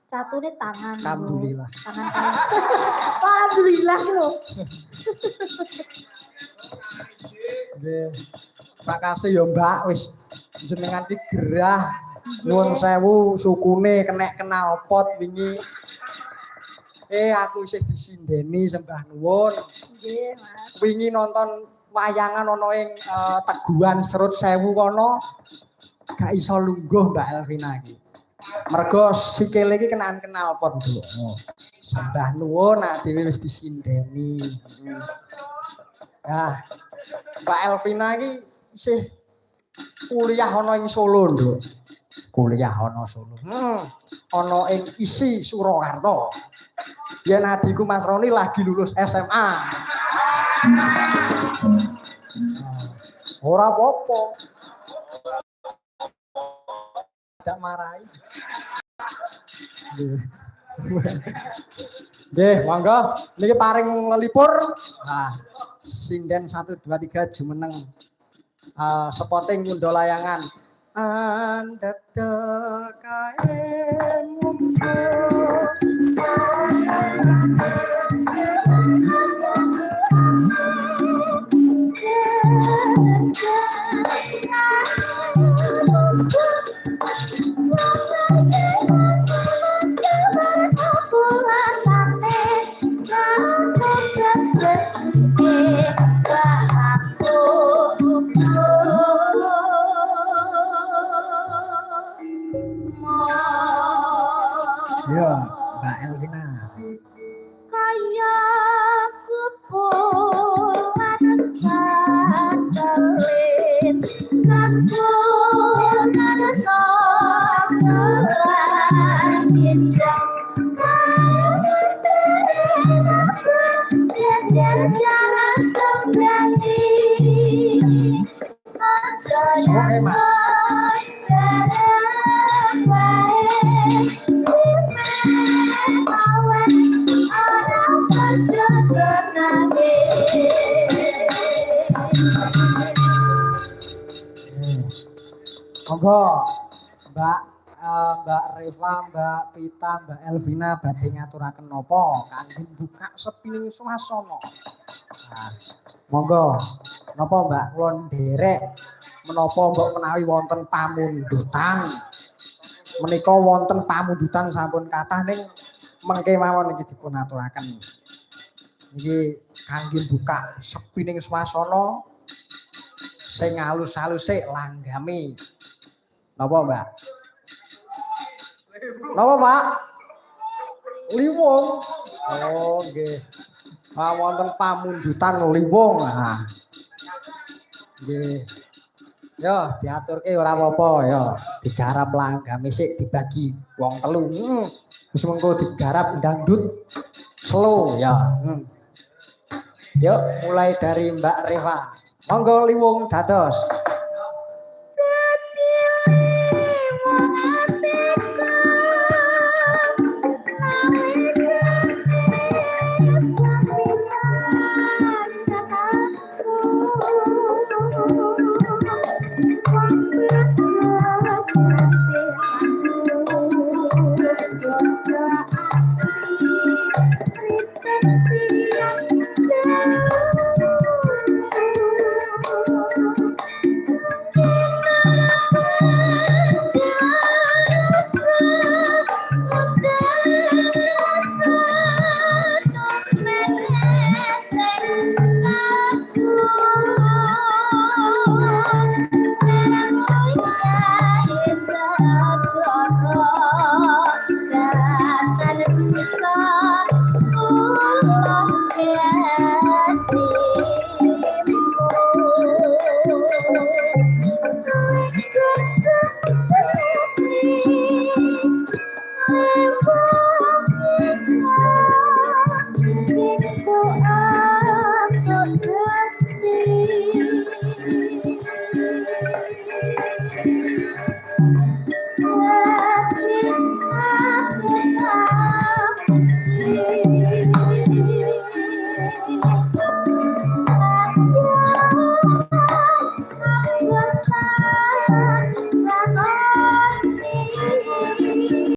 Catune tangan. Alhamdulillah. Tangan. Alhamdulillah lho. Nggih. Makasih ya Mbak wis jenengan iki gerah. Nuwun sewu sukune kenek kenal pot wingi. Aku isih disindeni sembah nuwun. Nggih, Mas. Wingi nonton wayangan ana ing Teguhan Serut Sewu kono gak iso lungguh Mbak Elvina iki. Mergo sikile iki kenaan kenal pot lho. Sembah nuwun dhewe wis disindeni. Ya. Mbak Elvina iki isih kuliah ana ing Solo, Nduk. Kuliah ana Solo. Ana ing ISI Surakarta. Yen adikku Mas Roni lagi lulus SMA. Ora apa-apa. Tidak marahi. Nggih, monggo niki paring lelipur. Nah, sinden 1 2 3 jumeneng. Spotting ngundha layangan. Andek kae mumpul. Ya, Mbak Elvina. Kaya kupulan satelit satunan nonggolan injak jajar jalan sembrani Oke, Mas. Monggo Mbak Reva, Mbak Pita, Mbak Elvina badhe ngaturaken napa kangge buka sepining swasana. Nah, monggo napa Mbak kula nderek menapa mbok menawi wonten pamundutan. Menika wonten pamundutan sampun kathah ning mengke mawon iki dipun aturaken. Niki kangge buka sepining swasana sing alus-alus sik langgame. Napa, Mbak? Napa, Pak? Liwung. Oh, nggih. Wonten pamundutan liwung. Nah. Nggih. Yo, diaturke ora apa-apa ya. Digarap langgame sik dibagi wong telu. Wis mengko digarap dangdut slow ya. Yuk, mulai dari Mbak Reva. Monggo liwung dados.